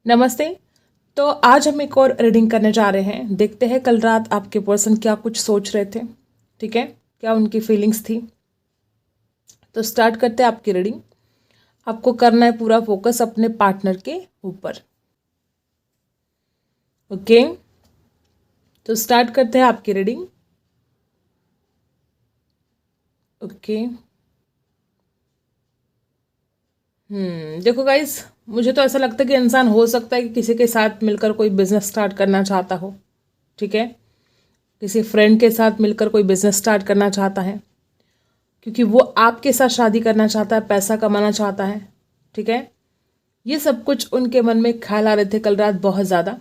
नमस्ते। तो आज हम एक और रीडिंग करने जा रहे हैं। देखते हैं कल रात आपके पर्सन क्या कुछ सोच रहे थे, ठीक है, क्या उनकी फीलिंग्स थी। तो स्टार्ट करते हैं आपकी रीडिंग। आपको करना है पूरा फोकस अपने पार्टनर के ऊपर। ओके, तो स्टार्ट करते हैं आपकी रीडिंग। ओके, देखो गाइस, मुझे तो ऐसा लगता है कि इंसान हो सकता है कि किसी के साथ मिलकर कोई बिजनेस स्टार्ट करना चाहता हो, ठीक है, किसी फ्रेंड के साथ मिलकर कोई बिजनेस स्टार्ट करना चाहता है, क्योंकि वो आपके साथ शादी करना चाहता है, पैसा कमाना चाहता है, ठीक है। ये सब कुछ उनके मन में ख्याल आ रहे थे कल रात बहुत ज़्यादा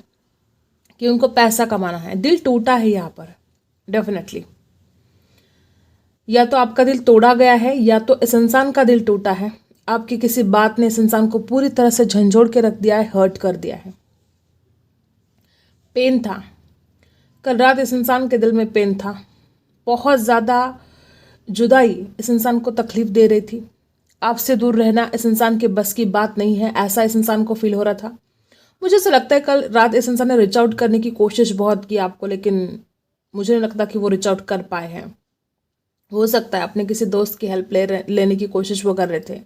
कि उनको पैसा कमाना है। दिल टूटा है यहाँ पर डेफिनेटली। या तो आपका दिल तोड़ा गया है या तो इस इंसान का दिल टूटा है। आपकी किसी बात ने इस इंसान को पूरी तरह से झंझोड़ के रख दिया है, हर्ट कर दिया है। पेन था कल रात, इस इंसान के दिल में पेन था। बहुत ज़्यादा जुदाई इस इंसान को तकलीफ दे रही थी। आपसे दूर रहना इस इंसान के बस की बात नहीं है, ऐसा इस इंसान को फील हो रहा था। मुझे ऐसा लगता है कल रात इस इंसान ने रीच आउट करने की कोशिश बहुत की आपको, लेकिन मुझे नहीं लगता कि वो रीच आउट कर पाए हैं। हो सकता है अपने किसी दोस्त की हेल्प लेने की कोशिश वो कर रहे थे,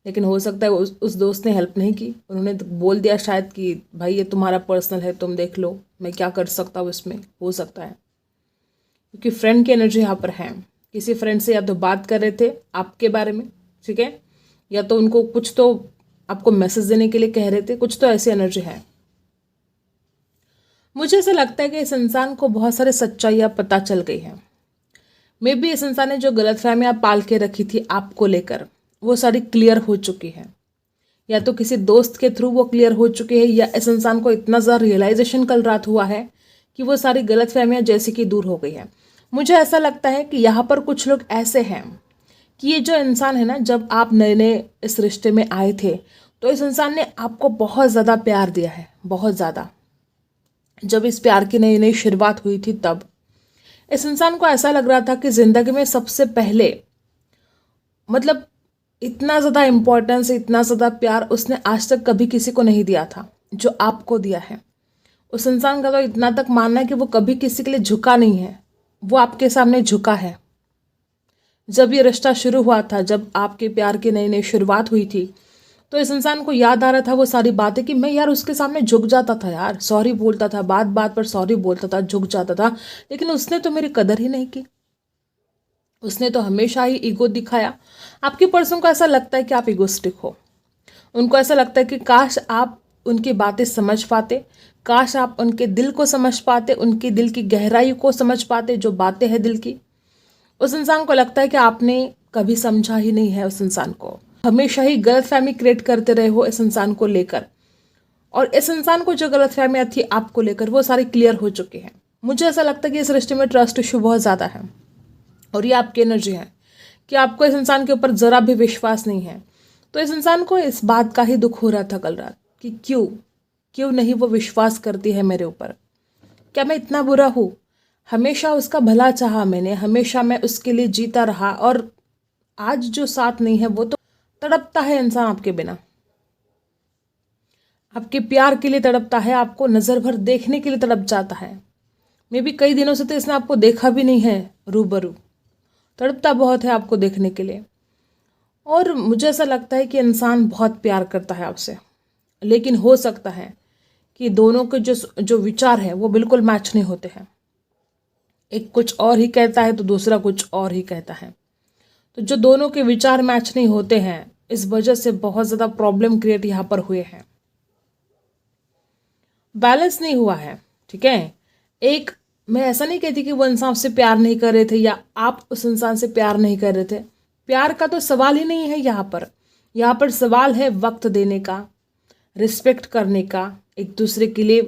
लेकिन हो सकता है उस दोस्त ने हेल्प नहीं की। उन्होंने बोल दिया शायद कि भाई ये तुम्हारा पर्सनल है, तुम देख लो, मैं क्या कर सकता हूँ इसमें। हो सकता है क्योंकि फ्रेंड की एनर्जी यहाँ पर है। किसी फ्रेंड से या तो बात कर रहे थे आपके बारे में, ठीक है, या तो उनको कुछ तो आपको मैसेज देने के लिए कह रहे थे, कुछ तो ऐसी एनर्जी है। मुझे ऐसा लगता है कि इस इंसान को बहुत सारे सच्चाइयाँ पता चल गई हैं। मे बी इस इंसान ने जो गलतफहमियाँ पाल के रखी थी आपको लेकर, वो सारी क्लियर हो चुकी है। या तो किसी दोस्त के थ्रू वो क्लियर हो चुकी है, या इस इंसान को इतना ज़्यादा रियलाइजेशन कल रात हुआ है कि वो सारी गलतफहमियाँ जैसे कि दूर हो गई है। मुझे ऐसा लगता है कि यहाँ पर कुछ लोग ऐसे हैं कि ये जो इंसान है ना, जब आप नए नए इस रिश्ते में आए थे तो इस इंसान ने आपको बहुत ज़्यादा प्यार दिया है, बहुत ज़्यादा। जब इस प्यार की नई नई शुरुआत हुई थी तब इस इंसान को ऐसा लग रहा था कि ज़िंदगी में सबसे पहले, मतलब इतना ज़्यादा इम्पोर्टेंस, इतना ज़्यादा प्यार उसने आज तक कभी किसी को नहीं दिया था जो आपको दिया है। उस इंसान का तो इतना तक मानना है कि वो कभी किसी के लिए झुका नहीं है, वो आपके सामने झुका है। जब ये रिश्ता शुरू हुआ था, जब आपके प्यार की नई नई शुरुआत हुई थी, तो इस इंसान को याद आ रहा था वो सारी बातें कि मैं यार उसके सामने झुक जाता था, यार सॉरी बोलता था, बात बात पर सॉरी बोलता था, झुक जाता था, लेकिन उसने तो मेरी कदर ही नहीं की। उसने तो हमेशा ही ईगो दिखाया। आपके पर्सन को ऐसा लगता है कि आप ईगोस्टिक हो। उनको ऐसा लगता है कि काश आप उनकी बातें समझ पाते, काश आप उनके दिल को समझ पाते, उनके दिल की गहराई को समझ पाते, जो बातें हैं दिल की। उस इंसान को लगता है कि आपने कभी समझा ही नहीं है उस इंसान को। हमेशा ही गलतफहमी क्रिएट करते रहे हो इस इंसान को लेकर, और इस इंसान को जो गलतफहमियां थी आपको लेकर वो सारी क्लियर हो चुकी हैं। मुझे ऐसा लगता है कि इस रिश्ते में ट्रस्ट इशू बहुत ज़्यादा है, और ये आपकी एनर्जी है कि आपको इस इंसान के ऊपर ज़रा भी विश्वास नहीं है। तो इस इंसान को इस बात का ही दुख हो रहा था कल रात कि क्यों नहीं वो विश्वास करती है मेरे ऊपर। क्या मैं इतना बुरा हूँ? हमेशा उसका भला चाहा मैंने, हमेशा मैं उसके लिए जीता रहा, और आज जो साथ नहीं है वो तो तड़पता है इंसान आपके बिना, आपके प्यार के लिए तड़पता है, आपको नज़र भर देखने के लिए तड़प जाता है। मे भी कई दिनों से तो इसने आपको देखा भी नहीं है रूबरू, तड़पता बहुत है आपको देखने के लिए। और मुझे ऐसा लगता है कि इंसान बहुत प्यार करता है आपसे, लेकिन हो सकता है कि दोनों के जो विचार हैं वो बिल्कुल मैच नहीं होते हैं। एक कुछ और ही कहता है तो दूसरा कुछ और ही कहता है। तो जो दोनों के विचार मैच नहीं होते हैं, इस वजह से बहुत ज़्यादा प्रॉब्लम क्रिएट यहाँ पर हुए हैं। बैलेंस नहीं हुआ है, ठीक है। एक, मैं ऐसा नहीं कहती कि वो इंसान से प्यार नहीं कर रहे थे या आप उस इंसान से प्यार नहीं कर रहे थे। प्यार का तो सवाल ही नहीं है यहाँ पर। यहाँ पर सवाल है वक्त देने का, रिस्पेक्ट करने का, एक दूसरे के लिए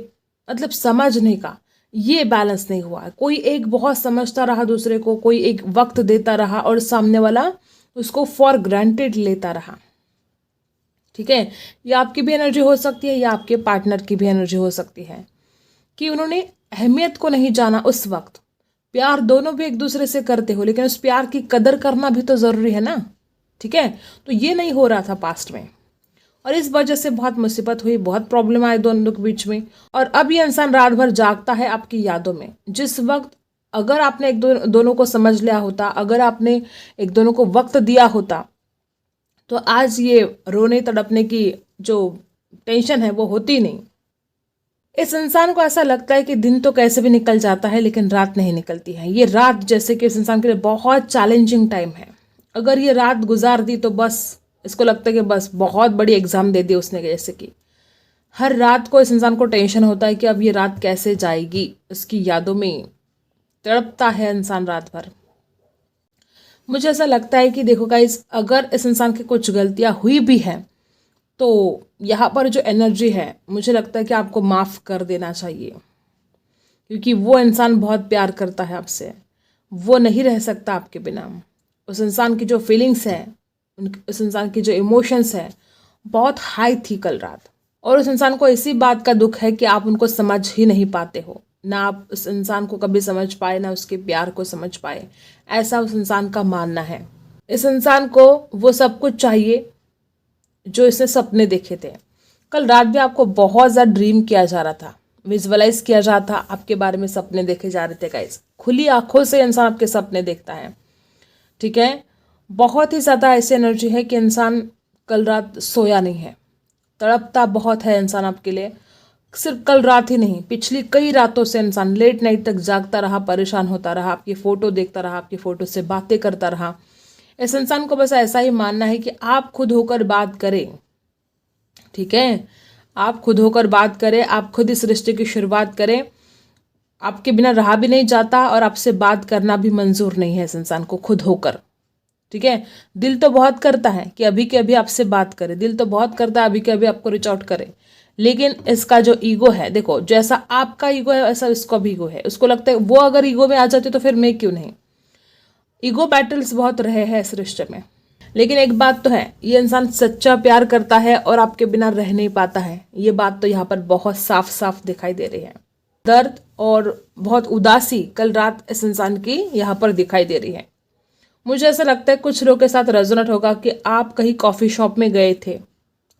मतलब समझने का। ये बैलेंस नहीं हुआ। कोई एक बहुत समझता रहा दूसरे को, कोई एक वक्त देता रहा, और सामने वाला उसको फॉर ग्रांटेड लेता रहा, ठीक है। या आपकी भी एनर्जी हो सकती है या आपके पार्टनर की भी एनर्जी हो सकती है कि उन्होंने अहमियत को नहीं जाना उस वक्त। प्यार दोनों भी एक दूसरे से करते हो, लेकिन उस प्यार की कदर करना भी तो ज़रूरी है ना, ठीक है। तो ये नहीं हो रहा था पास्ट में। और इस वजह से बहुत मुसीबत हुई, बहुत प्रॉब्लम आए दोनों के बीच में। और अब ये इंसान रात भर जागता है आपकी यादों में। जिस वक्त अगर आपने दोनों को समझ लिया होता, अगर आपने एक दोनों को वक्त दिया होता, तो आज ये रोने तड़पने की जो टेंशन है वो होती नहीं। इस इंसान को ऐसा लगता है कि दिन तो कैसे भी निकल जाता है लेकिन रात नहीं निकलती है। ये रात जैसे कि इस इंसान के लिए बहुत चैलेंजिंग टाइम है। अगर ये रात गुजार दी तो बस इसको लगता है कि बस बहुत बड़ी एग्जाम दे दी उसने। जैसे कि हर रात को इस इंसान को टेंशन होता है कि अब ये रात कैसे जाएगी, इसकी यादों में तड़पता है इंसान रात भर। मुझे ऐसा लगता है कि देखो गाइस, अगर इस इंसान की कुछ गलतियां हुई भी हैं तो यहाँ पर जो एनर्जी है मुझे लगता है कि आपको माफ़ कर देना चाहिए, क्योंकि वो इंसान बहुत प्यार करता है आपसे। वो नहीं रह सकता आपके बिना। उस इंसान की जो फीलिंग्स है, उस इंसान की जो इमोशंस है बहुत हाई थी कल रात। और उस इंसान को इसी बात का दुख है कि आप उनको समझ ही नहीं पाते हो। ना आप उस इंसान को कभी समझ पाए, ना उसके प्यार को समझ पाए, ऐसा उस इंसान का मानना है। इस इंसान को वो सब कुछ चाहिए जो इसने सपने देखे थे। कल रात भी आपको बहुत ज़्यादा ड्रीम किया जा रहा था, विजुअलाइज किया जा रहा था, आपके बारे में सपने देखे जा रहे थे गाइस। खुली आंखों से इंसान आपके सपने देखता है, ठीक है। बहुत ही ज़्यादा ऐसी एनर्जी है कि इंसान कल रात सोया नहीं है, तड़पता बहुत है इंसान आपके लिए। सिर्फ कल रात ही नहीं, पिछली कई रातों से इंसान लेट नाइट तक जागता रहा, परेशान होता रहा, आपकी फ़ोटो देखता रहा, आपकी फ़ोटो से बातें करता रहा। इस इंसान को बस ऐसा ही मानना है कि आप खुद होकर बात करें, ठीक है। आप खुद होकर बात करें, आप खुद इस रिश्ते की शुरुआत करें। आपके बिना रहा भी नहीं जाता और आपसे बात करना भी मंजूर नहीं है इस इंसान को खुद होकर, ठीक है। दिल तो बहुत करता है कि अभी के अभी आपसे बात करे, दिल तो बहुत करता है अभी के अभी आपको रीच आउट करे, लेकिन इसका जो ईगो है, देखो जैसा आपका ईगो है वैसा इसका भी ईगो है। उसको लगता है वो अगर ईगो में आ जाते तो फिर मैं क्यों नहीं। ईगो बैटल्स बहुत रहे हैं इस रिश्ते में। लेकिन एक बात तो है, ये इंसान सच्चा प्यार करता है और आपके बिना रह नहीं पाता है। ये बात तो यहाँ पर बहुत साफ साफ दिखाई दे रही है। दर्द और बहुत उदासी कल रात इस इंसान की यहाँ पर दिखाई दे रही है। मुझे ऐसा लगता है कुछ लोगों के साथ रेजोनेट होगा कि आप कहीं कॉफ़ी शॉप में गए थे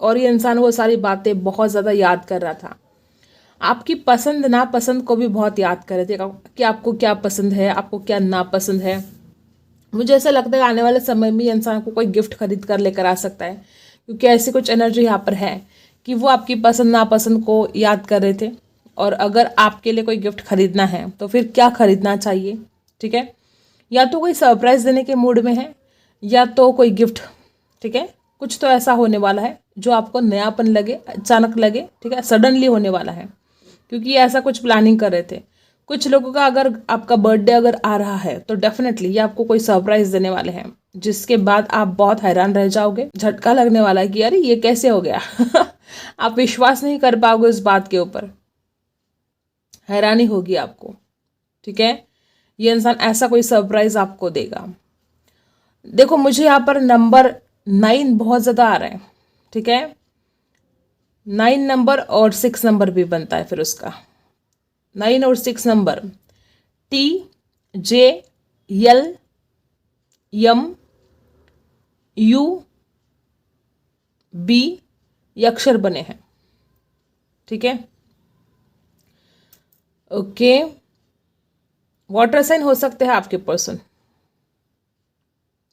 और ये इंसान वो सारी बातें बहुत ज़्यादा याद कर रहा था। आपकी पसंद नापसंद को भी बहुत याद कर रहे थे कि आपको क्या पसंद है, आपको क्या नापसंद है। मुझे ऐसा लगता है आने वाले समय में इंसान को कोई गिफ्ट खरीद कर लेकर आ सकता है, क्योंकि ऐसी कुछ एनर्जी यहाँ पर है कि वो आपकी पसंद नापसंद को याद कर रहे थे। और अगर आपके लिए कोई गिफ्ट खरीदना है तो फिर क्या खरीदना चाहिए, ठीक है। या तो कोई सरप्राइज़ देने के मूड में है या तो कोई गिफ्ट, ठीक है। कुछ तो ऐसा होने वाला है जो आपको नयापन लगे, अचानक लगे, ठीक है, सडनली होने वाला है, क्योंकि ये ऐसा कुछ प्लानिंग कर रहे थे। कुछ लोगों का अगर आपका बर्थडे अगर आ रहा है तो डेफिनेटली ये आपको कोई सरप्राइज देने वाले हैं, जिसके बाद आप बहुत हैरान रह जाओगे। झटका लगने वाला है कि अरे ये कैसे हो गया आप विश्वास नहीं कर पाओगे उस बात के ऊपर, हैरानी होगी आपको, ठीक है। ये इंसान ऐसा कोई सरप्राइज आपको देगा। देखो मुझे यहाँ पर नंबर 9 बहुत ज़्यादा आ रहा है, ठीक है। 9 नंबर और 6 नंबर भी बनता है फिर उसका, 9 और 6 नंबर, TJLM UB ये अक्षर बने हैं, ठीक है। ओके, वाटर साइन हो सकते हैं आपके पर्सन,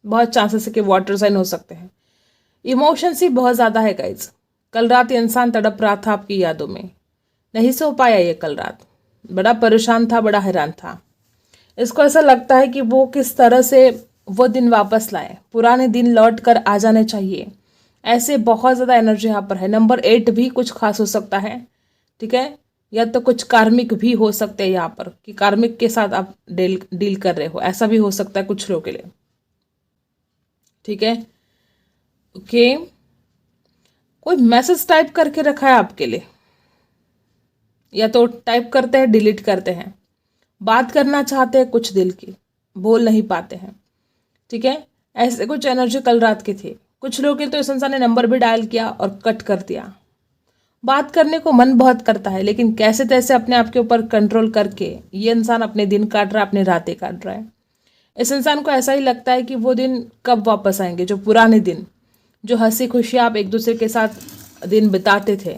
बहुत चांसेस है कि वाटर साइन हो सकते हैं। इमोशंस ही बहुत ज़्यादा है गाइज। कल रात ये इंसान तड़प रहा था आपकी यादों में, नहीं सो पाया ये कल रात, बड़ा परेशान था, बड़ा हैरान था। इसको ऐसा लगता है कि वो किस तरह से वो दिन वापस लाए, पुराने दिन लौट कर आ जाने चाहिए। ऐसे बहुत ज़्यादा एनर्जी यहाँ पर है। नंबर 8 भी कुछ खास हो सकता है, ठीक है। या तो कुछ कार्मिक भी हो सकते हैं यहाँ पर, कि कार्मिक के साथ आप डील कर रहे हो, ऐसा भी हो सकता है कुछ लोगों के लिए, ठीक है। ओके, कोई मैसेज टाइप करके रखा है आपके लिए, या तो टाइप करते हैं डिलीट करते हैं, बात करना चाहते हैं कुछ दिल की, बोल नहीं पाते हैं, ठीक है। ऐसे कुछ एनर्जी कल रात की थी। कुछ लोगों के तो इस इंसान ने नंबर भी डायल किया और कट कर दिया। बात करने को मन बहुत करता है, लेकिन कैसे तैसे अपने आप के ऊपर कंट्रोल करके ये इंसान अपने दिन काट रहा है, अपने रातें काट रहा है। इस इंसान को ऐसा ही लगता है कि वो दिन कब वापस आएंगे, जो पुराने दिन, जो हंसी खुशी आप एक दूसरे के साथ दिन बिताते थे,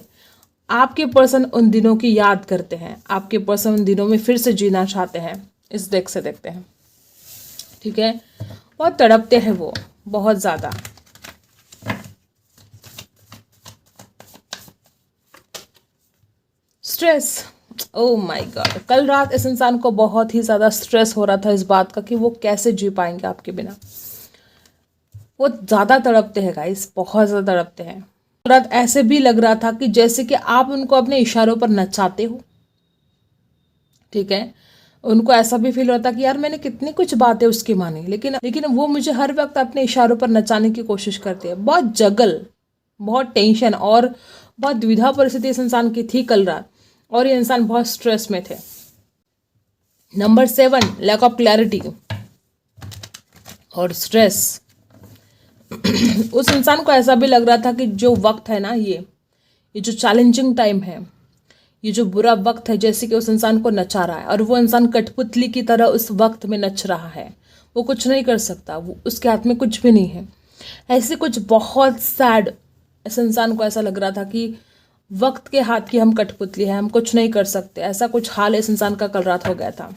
आपके पर्सन उन दिनों की याद करते हैं, आपके पर्सन उन दिनों में फिर से जीना चाहते हैं। इस डेक से देखते हैं, ठीक है। बहुत तड़पते हैं वो, बहुत ज़्यादा। स्ट्रेस, ओह माय गॉड, कल रात इस इंसान को बहुत ही ज़्यादा स्ट्रेस हो रहा था इस बात का कि वो कैसे जी पाएंगे आपके बिना। वो ज़्यादा तड़पते हैं गाइस, बहुत ज़्यादा तड़पते हैं। कल रात ऐसे भी लग रहा था कि जैसे कि आप उनको अपने इशारों पर नचाते हो, ठीक है। उनको ऐसा भी फील होता कि यार मैंने कितनी कुछ बातें उसकी मानी, लेकिन वो मुझे हर वक्त अपने इशारों पर नचाने की कोशिश करती है। बहुत जगल, बहुत टेंशन और बहुत द्विधा परिस्थिति इस इंसान की थी कल रात, और ये इंसान बहुत स्ट्रेस में थे। नंबर 7, लैक ऑफ क्लैरिटी और स्ट्रेस। उस इंसान को ऐसा भी लग रहा था कि जो वक्त है ना, ये जो चैलेंजिंग टाइम है, ये जो बुरा वक्त है, जैसे कि उस इंसान को नचा रहा है, और वो इंसान कठपुतली की तरह उस वक्त में नच रहा है। वो कुछ नहीं कर सकता, वो उसके हाथ में कुछ भी नहीं है। ऐसे कुछ बहुत सैड, इस इंसान को ऐसा लग रहा था कि वक्त के हाथ की हम कठपुतली है, हम कुछ नहीं कर सकते। ऐसा कुछ हाल इस इंसान का कल रात हो गया था।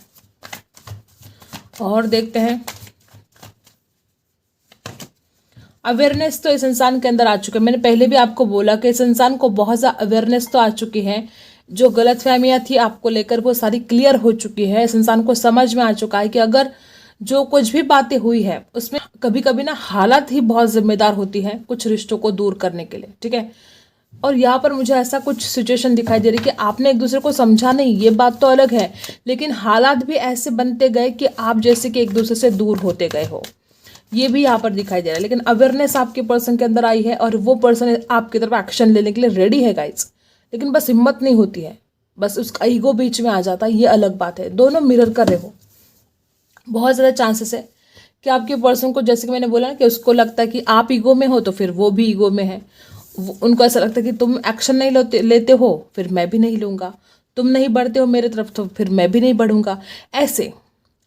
और देखते हैं, अवेयरनेस तो इस इंसान के अंदर आ चुका है। मैंने पहले भी आपको बोला कि इस इंसान को बहुत ज़्यादा अवेयरनेस तो आ चुकी है। जो गलतफहमियां थी आपको लेकर वो सारी क्लियर हो चुकी है। इस इंसान को समझ में आ चुका है कि अगर जो कुछ भी बातें हुई है उसमें कभी कभी ना हालत ही बहुत जिम्मेदार होती है कुछ रिश्तों को दूर करने के लिए, ठीक है। और यहाँ पर मुझे ऐसा कुछ सिचुएशन दिखाई दे रही कि आपने एक दूसरे को समझा नहीं, ये बात तो अलग है, लेकिन हालात भी ऐसे बनते गए कि आप जैसे कि एक दूसरे से दूर होते गए हो, ये भी यहाँ पर दिखाई दे रहा है। लेकिन अवेयरनेस आपके पर्सन के अंदर आई है और वो पर्सन आपकी तरफ एक्शन लेने के लिए रेडी है गाइज, लेकिन बस हिम्मत नहीं होती है, बस उसका ईगो बीच में आ जाता है, ये अलग बात है। दोनों मिरर कर रहे हो। बहुत ज़्यादा चांसेस है कि आपके पर्सन को, जैसे कि मैंने बोला ना, कि उसको लगता है कि आप ईगो में हो तो फिर वो भी ईगो में है। उनको ऐसा लगता है कि तुम एक्शन नहीं लेते हो, फिर मैं भी नहीं लूँगा। तुम नहीं बढ़ते हो मेरे तरफ तो फिर मैं भी नहीं बढ़ूंगा। ऐसे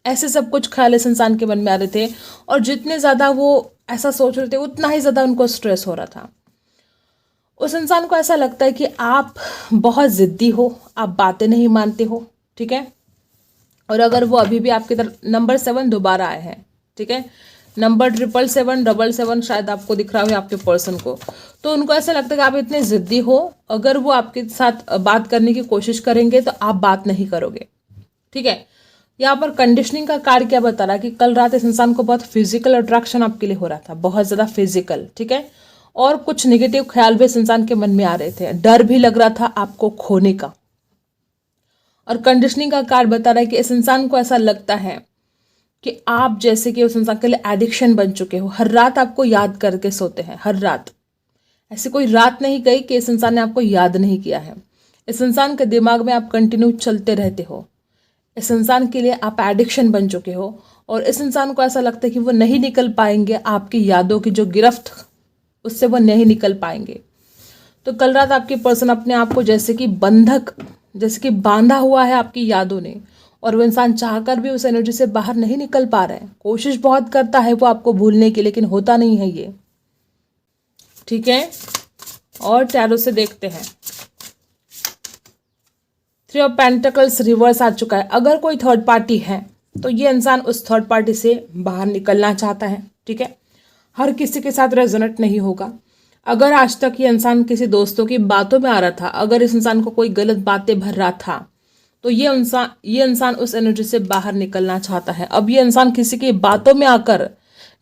ऐसे सब कुछ ख्याल इस इंसान के मन में आ रहे थे, और जितने ज़्यादा वो ऐसा सोच रहे थे उतना ही ज़्यादा उनको स्ट्रेस हो रहा था। उस इंसान को ऐसा लगता है कि आप बहुत ज़िद्दी हो, आप बातें नहीं मानते हो, ठीक है। और अगर वो अभी भी आपकी तरफ, नंबर 7 दोबारा आए हैं, ठीक है। नंबर 777 शायद आपको दिख रहा हो आपके पर्सन को, तो उनको ऐसा लगता है कि आप इतने ज़िद्दी हो, अगर वो आपके साथ बात करने की कोशिश करेंगे तो आप बात नहीं करोगे, ठीक है। यहाँ पर कंडीशनिंग का कार्ड क्या बता रहा है कि कल रात इस इंसान को बहुत फिजिकल अट्रैक्शन आपके लिए हो रहा था, बहुत ज़्यादा फिजिकल, ठीक है। और कुछ नेगेटिव ख्याल भी इस इंसान के मन में आ रहे थे, डर भी लग रहा था आपको खोने का। और कंडीशनिंग का कार्ड बता रहा है कि इस इंसान को ऐसा लगता है कि आप जैसे कि उस इंसान के लिए एडिक्शन बन चुके हो, हर रात आपको याद करके सोते हैं, हर रात। ऐसी कोई रात नहीं गई कि इस इंसान ने आपको याद नहीं किया है। इस इंसान के दिमाग में आप कंटिन्यू चलते रहते हो, इस इंसान के लिए आप एडिक्शन बन चुके हो, और इस इंसान को ऐसा लगता है कि वो नहीं निकल पाएंगे आपकी यादों की जो गिरफ्त, उससे वो नहीं निकल पाएंगे। तो कल रात आपके पर्सन अपने आप को जैसे कि बंधक, जैसे कि बांधा हुआ है आपकी यादों ने, और वो इंसान चाहकर भी उस एनर्जी से बाहर नहीं निकल पा रहा है। कोशिश बहुत करता है वो आपको भूलने की, लेकिन होता नहीं है ये, ठीक है। और टैरो से देखते हैं, 3 ऑफ पेंटिकल्स रिवर्स आ चुका है। अगर कोई थर्ड पार्टी है तो ये इंसान उस थर्ड पार्टी से बाहर निकलना चाहता है, ठीक है। हर किसी के साथ रेजोनेट नहीं होगा। अगर आज तक ये इंसान किसी दोस्तों की बातों में आ रहा था, अगर इस इंसान को कोई गलत बातें भर रहा था, तो ये इंसान उस एनर्जी से बाहर निकलना चाहता है। अब ये इंसान किसी की बातों में आकर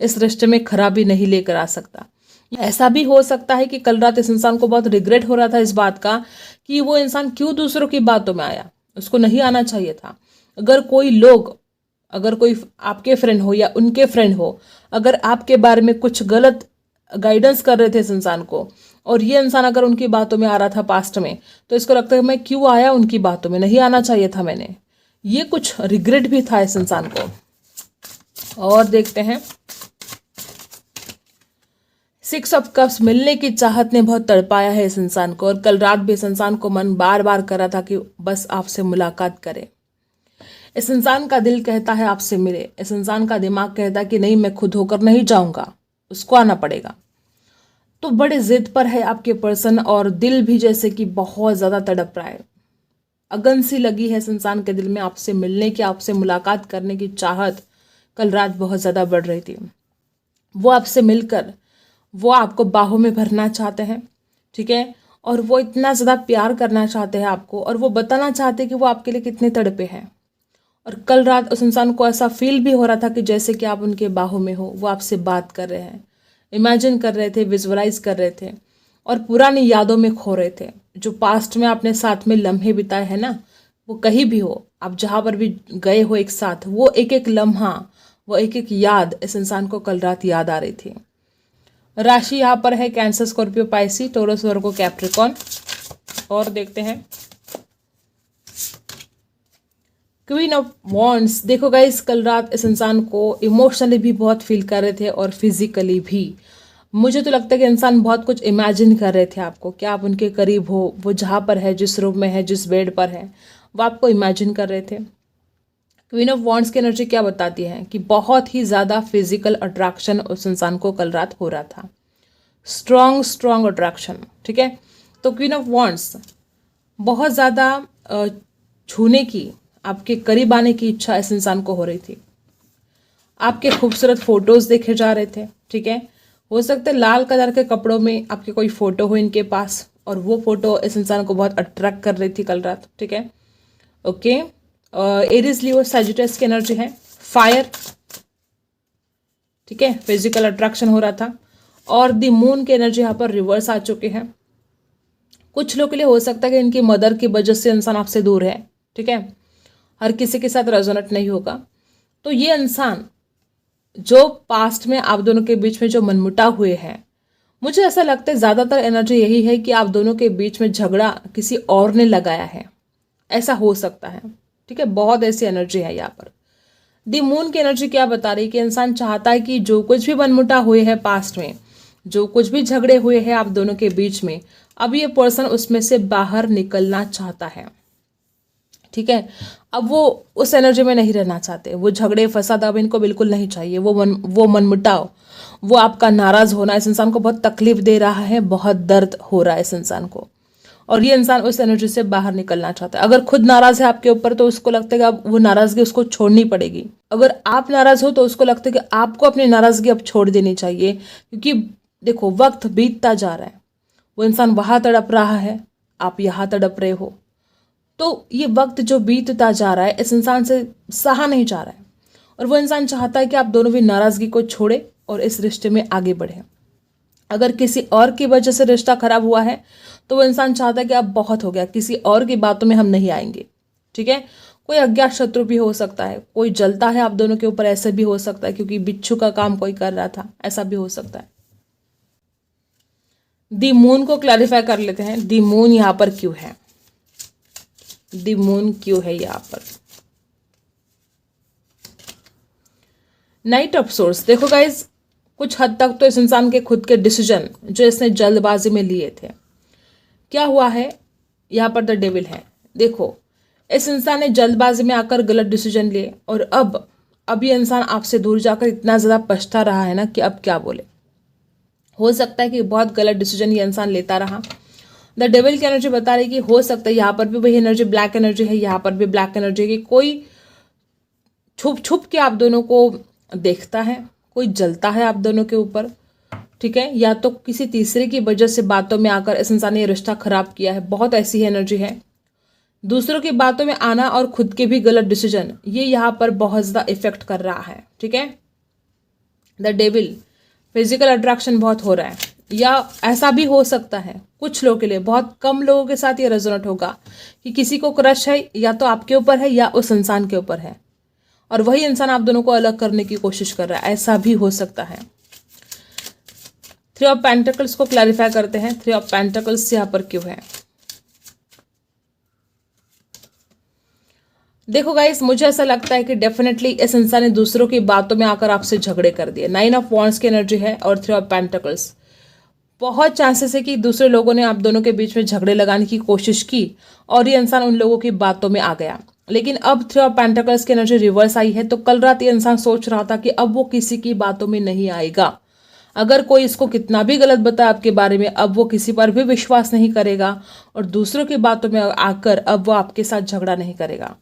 इस रिश्ते में खराबी नहीं लेकर आ सकता। ऐसा भी हो सकता है कि कल रात इस इंसान को बहुत रिग्रेट हो रहा था इस बात का कि वो इंसान क्यों दूसरों की बातों में आया, उसको नहीं आना चाहिए था। अगर कोई आपके फ्रेंड हो या उनके फ्रेंड हो, अगर आपके बारे में कुछ गलत गाइडेंस कर रहे थे इस इंसान को, और ये इंसान अगर उनकी बातों में आ रहा था पास्ट में, तो इसको लगता है मैं क्यों आया उनकी बातों में, नहीं आना चाहिए था मैंने। ये कुछ रिग्रेट भी था इस इंसान को। और देखते हैं, 6 ऑफ कप्स, मिलने की चाहत ने बहुत तड़पाया है इस इंसान को, और कल रात भी इस इंसान को मन बार बार कर रहा था कि बस आपसे मुलाकात करे। इस इंसान का दिल कहता है आपसे मिले, इस इंसान का दिमाग कहता है कि नहीं, मैं खुद होकर नहीं जाऊंगा, उसको आना पड़ेगा। तो बड़े जिद पर है आपके पर्सन, और दिल भी जैसे कि बहुत ज़्यादा तड़प रहा है। अगन सी लगी है इस इंसान के दिल में आपसे मिलने की, आपसे मुलाकात करने की चाहत कल रात बहुत ज़्यादा बढ़ रही थी। वो आपसे मिलकर वो आपको बाहों में भरना चाहते हैं, ठीक है, और वो इतना ज़्यादा प्यार करना चाहते हैं आपको, और वो बताना चाहते हैं कि वो आपके लिए कितने तड़पे हैं। और कल रात उस इंसान को ऐसा फील भी हो रहा था कि जैसे कि आप उनके बाहों में हो, वो आपसे बात कर रहे हैं, इमेजिन कर रहे थे, विजुअलाइज कर रहे थे, और पुरानी यादों में खो रहे थे। जो पास्ट में आपने साथ में लम्हे बिताए हैं ना, वो कहीं भी हो, आप जहाँ पर भी गए हो एक साथ, वो एक एक लम्हा, वो एक एक याद इस इंसान को कल रात याद आ रही थी। राशि यहाँ पर है कैंसर, स्कॉर्पियो, पाइसी, टोरस, वर्गो, कैप्रिकॉन। और देखते हैं क्वीन ऑफ वॉन्ड्स। देखो गाइस, कल रात इस इंसान को इमोशनली भी बहुत फील कर रहे थे और फिजिकली भी। मुझे तो लगता है कि इंसान बहुत कुछ इमेजिन कर रहे थे आपको, क्या आप उनके करीब हो, वो जहाँ पर है, जिस रूम में है, जिस बेड पर है, वो आपको इमेजिन कर रहे थे। क्वीन ऑफ वॉन्ड्स की एनर्जी क्या बताती है कि बहुत ही ज़्यादा फिजिकल अट्रैक्शन उस इंसान को कल रात हो रहा था, स्ट्रॉन्ग अट्रैक्शन, ठीक है। तो क्वीन ऑफ वॉन्ड्स बहुत ज़्यादा छूने की, आपके करीब आने की इच्छा इस इंसान को हो रही थी। आपके खूबसूरत फोटोज़ देखे जा रहे थे, ठीक है। हो सकता है लाल कलर के कपड़ों में आपके कोई फ़ोटो हो इनके पास, और वो फ़ोटो इस इंसान को बहुत अट्रैक्ट कर रही थी कल रात, ठीक है। ओके, एरीज, लियो, सैजिटस की एनर्जी है, फायर, ठीक है, फिजिकल अट्रैक्शन हो रहा था। और द मून की एनर्जी यहाँ पर रिवर्स आ चुके हैं। कुछ लोग के लिए हो सकता है कि इनकी मदर की वजह से इंसान आपसे दूर है, ठीक है, हर किसी के साथ रेजोनेट नहीं होगा। तो ये इंसान जो पास्ट में आप दोनों के बीच में जो मनमुटाव हुए हैं, मुझे ऐसा लगता है ज़्यादातर एनर्जी यही है कि आप दोनों के बीच में झगड़ा किसी और ने लगाया है, ऐसा हो सकता है, ठीक है। बहुत ऐसी एनर्जी है यहाँ पर। दी मून की एनर्जी क्या बता रही है कि इंसान चाहता है कि जो कुछ भी मनमुटाव हुए हैं पास्ट में, जो कुछ भी झगड़े हुए हैं आप दोनों के बीच में, अब ये पर्सन उसमें से बाहर निकलना चाहता है, ठीक है। अब वो उस एनर्जी में नहीं रहना चाहते, वो झगड़े फसाद अब इनको बिल्कुल नहीं चाहिए। वो मनमुटाव, वो आपका नाराज होना इस इंसान को बहुत तकलीफ दे रहा है, बहुत दर्द हो रहा है इस इंसान को, और ये इंसान उस एनर्जी से बाहर निकलना चाहता है। अगर खुद नाराज है आपके ऊपर तो उसको लगता है कि अब वो नाराजगी उसको छोड़नी पड़ेगी। अगर आप नाराज हो तो उसको लगता है कि आपको अपनी नाराजगी अब छोड़ देनी चाहिए, क्योंकि देखो वक्त बीतता जा रहा है। वो इंसान वहां तड़प रहा है, आप यहाँ तड़प रहे हो, तो ये वक्त जो बीतता जा रहा है इस इंसान से सहा नहीं जा रहा है, और वो इंसान चाहता है कि आप दोनों भी नाराजगी को छोड़े और इस रिश्ते में आगे बढ़े। अगर किसी और की वजह से रिश्ता खराब हुआ है तो वो इंसान चाहता है कि अब बहुत हो गया, किसी और की बातों में हम नहीं आएंगे, ठीक है। कोई अज्ञात शत्रु भी हो सकता है, कोई जलता है आप दोनों के ऊपर, ऐसे भी हो सकता है क्योंकि बिच्छू का काम कोई कर रहा था, ऐसा भी हो सकता है। दी मून को क्लैरिफाई कर लेते हैं, दी मून यहाँ पर क्यों है, दी मून क्यों है यहाँ पर। Night of source. देखो गाइज, कुछ हद तक तो इस इंसान के खुद के डिसीजन जो इसने जल्दबाजी में लिए थे, क्या हुआ है यहाँ पर द डेविल है। देखो, इस इंसान ने जल्दबाजी में आकर गलत डिसीजन लिए, और अब ये इंसान आपसे दूर जाकर इतना ज़्यादा पछता रहा है ना कि अब क्या बोले। हो सकता है कि बहुत गलत डिसीजन ये इंसान लेता रहा। द डेविल की एनर्जी बता रही कि हो सकता है यहाँ पर भी वही एनर्जी, ब्लैक एनर्जी है, यहाँ पर भी ब्लैक एनर्जी है कि कोई छुप छुप के आप दोनों को देखता है, कोई जलता है आप दोनों के ऊपर, ठीक है, या तो किसी तीसरे की वजह से बातों में आकर इस इंसान ने ये रिश्ता खराब किया है। बहुत ऐसी एनर्जी है। दूसरों की बातों में आना और खुद के भी गलत डिसीजन, ये यहाँ पर बहुत ज़्यादा इफेक्ट कर रहा है, ठीक है। द डेविल, फिजिकल अट्रैक्शन बहुत हो रहा है, या ऐसा भी हो सकता है कुछ लोगों के लिए, बहुत कम लोगों के साथ ये रेजोनेट होगा कि किसी को क्रश है, या तो आपके ऊपर है या उस इंसान के ऊपर है, और वही इंसान आप दोनों को अलग करने की कोशिश कर रहा है, ऐसा भी हो सकता है। थ्री ऑफ पेंटिकल्स को क्लैरिफाई करते हैं, थ्री ऑफ पेंटिकल्स यहाँ पर क्यों है। देखो गाइस, मुझे ऐसा लगता है कि डेफिनेटली इस इंसान ने दूसरों की बातों में आकर आपसे झगड़े कर दिए। नाइन ऑफ वॉन्ड्स की एनर्जी है और थ्री ऑफ पेंटिकल्स। बहुत चांसेस है कि दूसरे लोगों ने आप दोनों के बीच में झगड़े लगाने की कोशिश की और ये इंसान उन लोगों की बातों में आ गया। लेकिन अब थ्री ऑफ पेंटिकल्स की एनर्जी रिवर्स आई है, तो कल रात ये इंसान सोच रहा था कि अब वो किसी की बातों में नहीं आएगा, अगर कोई इसको कितना भी गलत बताए आपके बारे में, अब वो किसी पर भी विश्वास नहीं करेगा और दूसरों की बातों में आकर अब वो आपके साथ झगड़ा नहीं करेगा।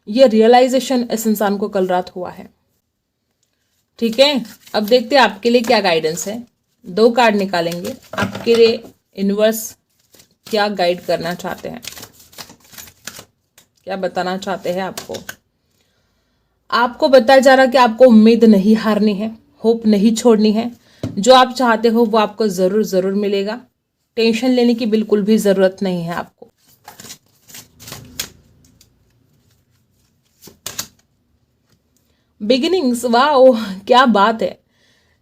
ये रियलाइजेशन इस इंसान को कल रात हुआ है। ठीक है, अब देखते हैं आपके लिए क्या गाइडेंस है। 2 कार्ड निकालेंगे, आपके लिए यूनिवर्स क्या गाइड करना चाहते हैं, क्या बताना चाहते हैं आपको। आपको बताया जा रहा है कि आपको उम्मीद नहीं हारनी है, होप नहीं छोड़नी है। जो आप चाहते हो वो आपको ज़रूर ज़रूर मिलेगा। टेंशन लेने की बिल्कुल भी ज़रूरत नहीं है आपको। बिगिनिंग्स, वाह क्या बात है।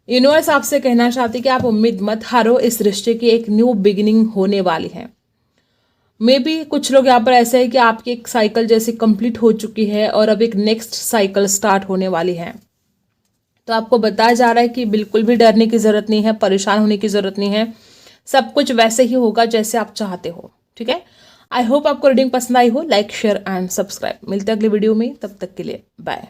यूनिवर्स आपसे कहना चाहती है कि आप उम्मीद मत हारो, इस रिश्ते की एक न्यू बिगिनिंग होने वाली है। मे बी कुछ लोग यहाँ पर ऐसे है कि आपकी एक साइकिल जैसे कंप्लीट हो चुकी है और अब एक नेक्स्ट साइकिल स्टार्ट होने वाली है। तो आपको बताया जा रहा है कि बिल्कुल भी डरने की ज़रूरत नहीं है, परेशान होने की ज़रूरत नहीं है। सब कुछ वैसे ही होगा जैसे आप चाहते हो। ठीक है, आई होप आपको रीडिंग पसंद आई हो। Like, share and subscribe. मिलते हैं अगले वीडियो में, तब तक के लिए बाय।